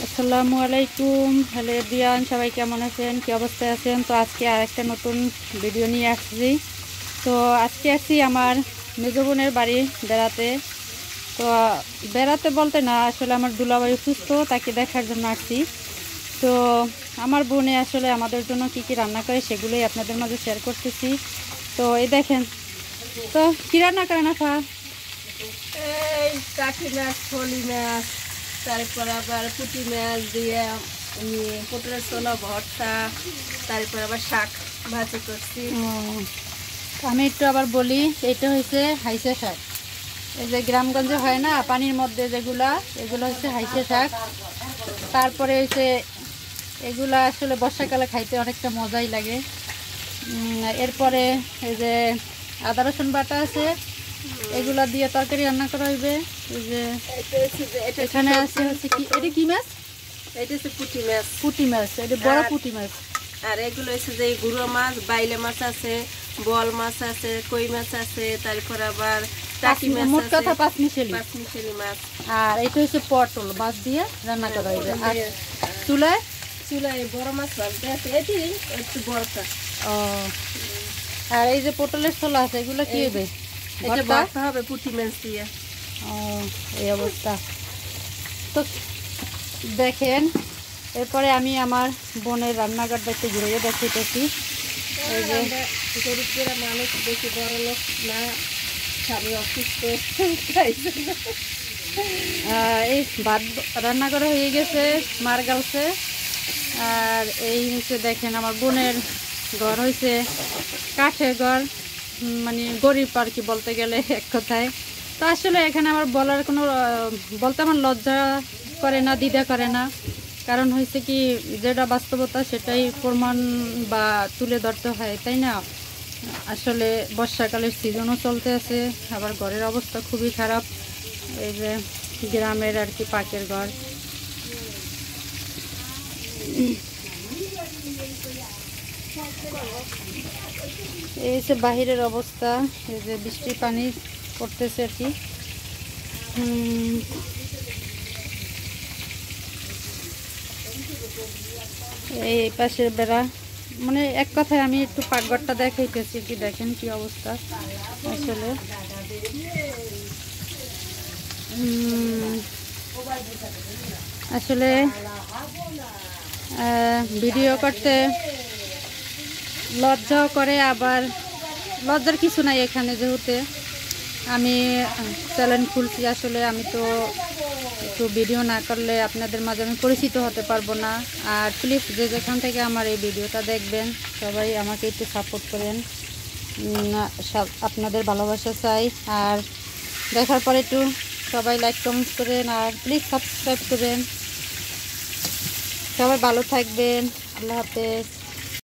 আসসালামু আলাইকুম। Hello everyone, সবাই কেমন আছেন, কি অবস্থায় আছেন? তো আজকে আরেকটা নতুন ভিডিও নিয়ে আসছি। তো আজকে আসছি আমার মেজো বোনের বাড়ি বেড়াতে। তো বেড়াতে বলতে না, আসলে আমার দুলাভাই অসুস্থ, তাকে দেখার জন্য আসছি। তো আমার বোনে আসলে আমাদের জন্য কি কি রান্না করে সেগুলোই আপনাদের মাঝে শেয়ার করতেছি। তো এই দেখেন, তো কী রান্না করেন আপা? এই কাঠি মাছ, ফলি মাছ, তারপর আবার পুঁটি মাছ দিয়ে পটলের ছোলা ভর্তা, তারপর আবার শাক ভাজি করছি। আমি একটু আবার বলি, এটা হচ্ছে হাইসে শাক। এই যে গ্রামগঞ্জে হয় না পানির মধ্যে যেগুলা, এগুলো হচ্ছে হাইসে শাক। তারপরে হচ্ছে এগুলা আসলে বর্ষাকালে খাইতে অনেকটা মজাই লাগে। এরপরে এই যে আদা রসুন বাটা আছে, এগুলা দিয়ে তরকারি রান্না করা হইবে। এই যে এখানে আছে হচ্ছে কি, এটা কি মাছ? এটা হচ্ছে পুঁটি মাছ। পুঁটি মাছ, এটা বড় পুঁটি মাছ। আর এগুলো হচ্ছে যে গুঁড়ো মাছ, বাইলে মাছ আছে, বল মাছ আছে, কই মাছ আছে, তারপর আবার টাকি মাছ মোট আছে, কথা পাঁচমিশালি। পাঁচমিশালি মাছ। আর এটা হচ্ছে পটল মাছ দিয়ে রান্না করা হইবে। আর চুলায় চুলায় বড় মাছ ভাজতে আছে, এটি একটু বড়টা। ও, আর এই যে পটলের ছোলা আছে, এগুলো কি হবে? এটা ভর্তা হবে পুঁটি মাছ দিয়ে। ও, এই অবস্থা। তো দেখেন, এরপরে আমি আমার বোনের রান্নাঘর দেখতে ঘুরে দেখাইতেছি। এই যে গরিব যারা মানুষ, বেশি বড় লোক না, স্বামী অসুস্থ, এই ভাত রান্না করা হয়ে গেছে, মার গালছে। আর এই হচ্ছে দেখেন, আমার বোনের ঘর হয়েছে কাঠের ঘর, মানে গরিব আর কি বলতে গেলে এক কথায়। তো আসলে এখানে আমার বলার কোনো বলতে আমার লজ্জা করে না, দ্বিধা করে না। কারণ হয়েছে কি, যেটা বাস্তবতা সেটাই প্রমাণ বা তুলে ধরতে হয়, তাই না? আসলে বর্ষাকালের সিজনও চলতে আছে, আবার ঘরের অবস্থা খুবই খারাপ। এই যে গ্রামের আর কি পাকের ঘর। এই যে বাহিরের অবস্থা, এই যে বৃষ্টির পানি পড়তেছে আর কি। এই পাশের বেড়া, মানে এক কথায় আমি একটু পাকঘরটা দেখাইতেছি, কি দেখেন কি অবস্থা আসলে। আসলে ভিডিও করতে লজ্জাও করে, আবার লজ্জার কিছু নাই এখানে, যেহেতু আমি চ্যানেল খুলছি। আসলে আমি তো একটু ভিডিও না করলে আপনাদের মাঝে আমি পরিচিত হতে পারবো না। আর প্লিজ যে যেখান থেকে আমার এই ভিডিওটা দেখবেন, সবাই আমাকে একটু সাপোর্ট করেন, আপনাদের ভালোবাসা চাই। আর দেখার পরে একটু সবাই লাইক কমেন্ট করেন, আর প্লিজ সাবস্ক্রাইব করেন। সবাই ভালো থাকবেন, আল্লাহ হাফেজ।